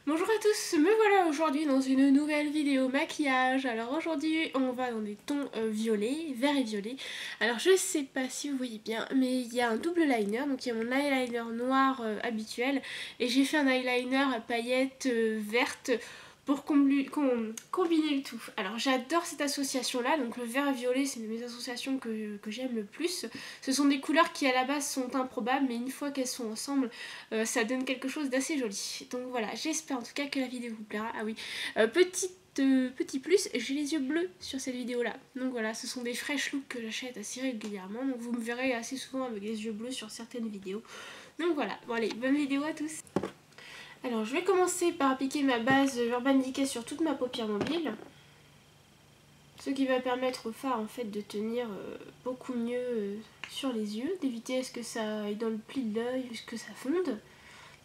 Bonjour à tous, me voilà aujourd'hui dans une nouvelle vidéo maquillage. Alors aujourd'hui on va dans des tons violets, vert et violet. Alors je sais pas si vous voyez bien, mais il y a un double liner, donc il y a mon eyeliner noir habituel et j'ai fait un eyeliner à paillettes vertes pour combiner le tout. Alors j'adore cette association là, donc le vert et violet c'est une de mes associations que j'aime le plus. Ce sont des couleurs qui à la base sont improbables, mais une fois qu'elles sont ensemble ça donne quelque chose d'assez joli. Donc voilà, j'espère en tout cas que la vidéo vous plaira. Ah oui, petit plus, j'ai les yeux bleus sur cette vidéo là. Donc voilà, ce sont des fresh looks que j'achète assez régulièrement. Donc vous me verrez assez souvent avec les yeux bleus sur certaines vidéos. Donc voilà, bon allez, bonne vidéo à tous. Alors je vais commencer par appliquer ma base Urban Decay sur toute ma paupière mobile. Ce qui va permettre au fard en fait de tenir beaucoup mieux sur les yeux, d'éviter à ce que ça aille dans le pli de l'œil, que ça fonde.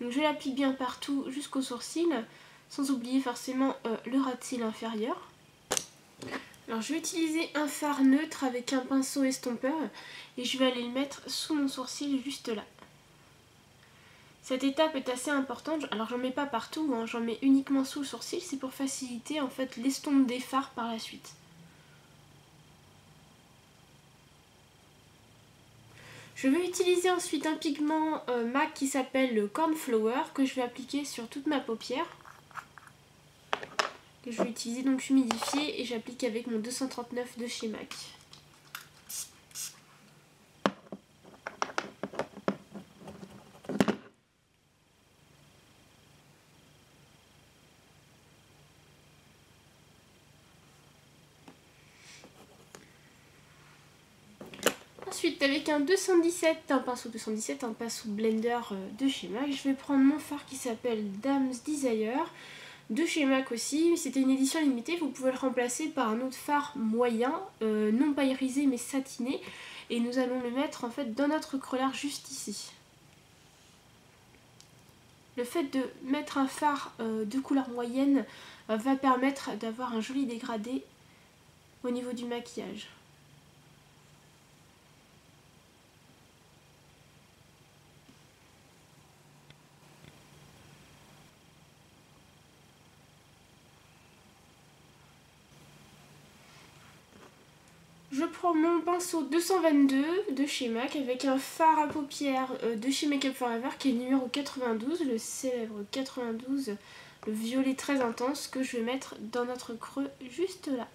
Donc je l'applique bien partout jusqu'au sourcil, sans oublier forcément le ras de cils inférieur. Alors je vais utiliser un fard neutre avec un pinceau estompeur et je vais aller le mettre sous mon sourcil juste là. Cette étape est assez importante, alors j'en mets pas partout, hein, j'en mets uniquement sous le sourcil, c'est pour faciliter en fait l'estompe des fards par la suite. Je vais utiliser ensuite un pigment MAC qui s'appelle le Cornflower que je vais appliquer sur toute ma paupière. Que je vais utiliser donc humidifié et j'applique avec mon 239 de chez MAC. Ensuite avec un 217, un pinceau 217, un pinceau blender de chez MAC, je vais prendre mon fard qui s'appelle Dame's Desire de chez MAC aussi. C'était une édition limitée, vous pouvez le remplacer par un autre fard moyen, non pas irisé mais satiné. Et nous allons le mettre en fait dans notre creux juste ici. Le fait de mettre un fard de couleur moyenne va permettre d'avoir un joli dégradé au niveau du maquillage. Je prends mon pinceau 222 de chez MAC avec un fard à paupières de chez Make Up For Ever qui est le numéro 92, le célèbre 92, le violet très intense que je vais mettre dans notre creux juste là.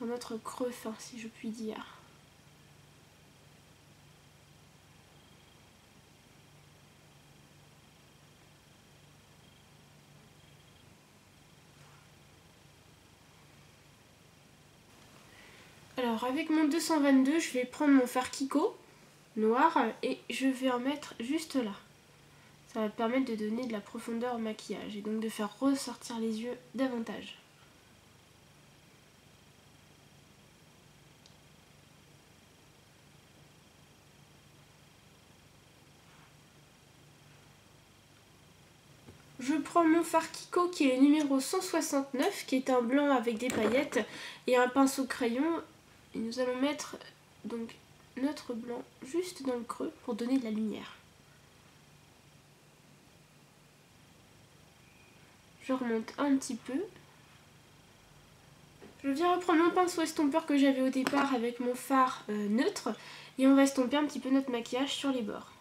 Dans notre creux fin si je puis dire. Alors avec mon 222, je vais prendre mon fard Kiko noir et je vais en mettre juste là. Ça va permettre de donner de la profondeur au maquillage et donc de faire ressortir les yeux davantage. Je prends mon fard Kiko qui est le numéro 169, qui est un blanc avec des paillettes et un pinceau crayon. Et nous allons mettre donc notre blanc juste dans le creux pour donner de la lumière. Je remonte un petit peu. Je viens reprendre mon pinceau estompeur que j'avais au départ avec mon fard neutre et on va estomper un petit peu notre maquillage sur les bords.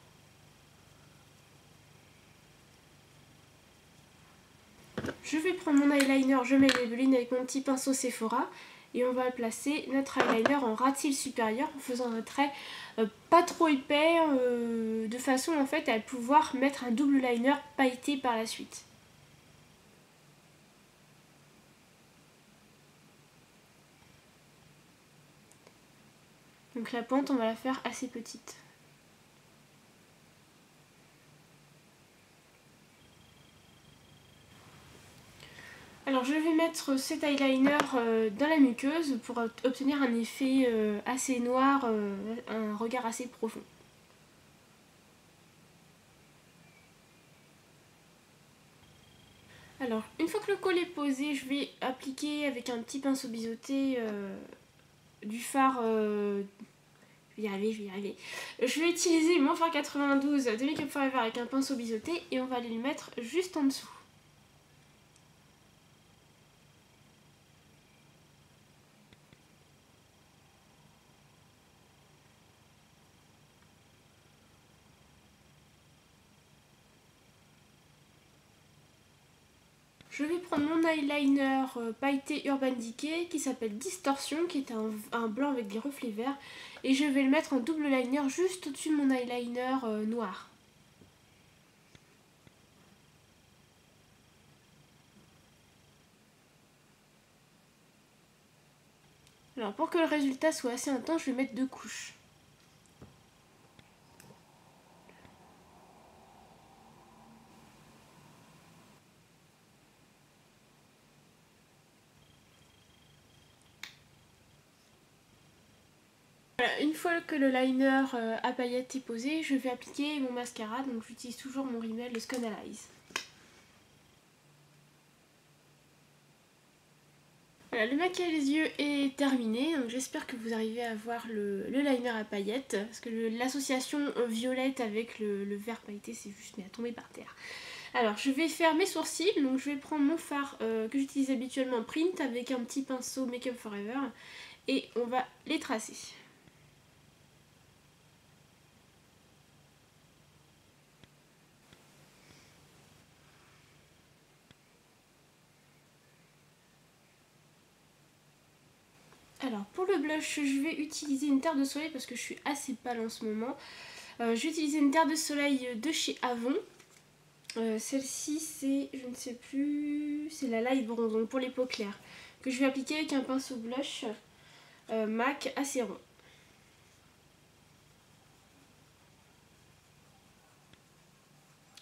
Je vais prendre mon eyeliner, je mets Maybelline avec mon petit pinceau Sephora et on va placer notre eyeliner en ras de cils supérieur en faisant un trait pas trop épais de façon en fait à pouvoir mettre un double liner pailleté par la suite. Donc la pointe on va la faire assez petite. Alors je vais mettre cet eyeliner dans la muqueuse pour obtenir un effet assez noir, un regard assez profond. Alors une fois que le col est posé, je vais appliquer avec un petit pinceau biseauté du fard... je vais y arriver. Je vais utiliser mon fard 92 de Make Up For Ever avec un pinceau biseauté et on va aller le mettre juste en dessous. je vais prendre mon eyeliner pailleté Urban Decay qui s'appelle Distortion, qui est un blanc avec des reflets verts. Et je vais le mettre en double liner juste au-dessus de mon eyeliner noir. Alors pour que le résultat soit assez intense, je vais mettre 2 couches. Voilà, une fois que le liner à paillettes est posé, je vais appliquer mon mascara. Donc j'utilise toujours mon rímel, le Sconalize. Voilà, le maquillage des yeux est terminé, donc j'espère que vous arrivez à voir le liner à paillettes, parce que l'association violette avec le vert pailleté, c'est juste mais à tomber par terre. Alors je vais faire mes sourcils, donc je vais prendre mon fard que j'utilise habituellement Print avec un petit pinceau Make Up Forever, et on va les tracer. Alors pour le blush, je vais utiliser une terre de soleil parce que je suis assez pâle en ce moment. Je vais utiliser une terre de soleil de chez Avon. Celle-ci c'est, je ne sais plus, c'est la Light Bronze, donc pour les peaux claires, que je vais appliquer avec un pinceau blush MAC assez rond.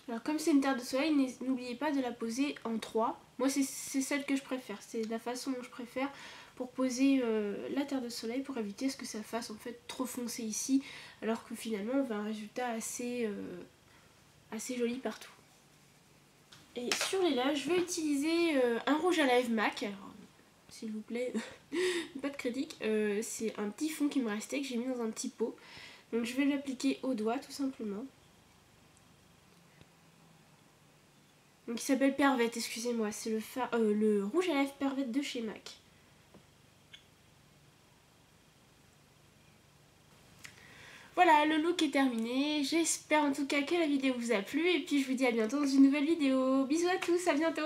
Alors comme c'est une terre de soleil, n'oubliez pas de la poser en 3. Moi c'est celle que je préfère, c'est la façon dont je préfère pour poser la terre de soleil, pour éviter ce que ça fasse en fait trop foncé ici, alors que finalement on va un résultat assez joli partout. Et sur les lèvres, je vais utiliser un rouge à lèvres MAC. Alors, s'il vous plaît, pas de critique. C'est un petit fond qui me restait, que j'ai mis dans un petit pot. Donc je vais l'appliquer au doigt tout simplement. Donc il s'appelle Pervette, excusez-moi. C'est le rouge à lèvres Pervette de chez MAC. Voilà, le look est terminé. J'espère en tout cas que la vidéo vous a plu. Et puis je vous dis à bientôt dans une nouvelle vidéo. Bisous à tous, à bientôt.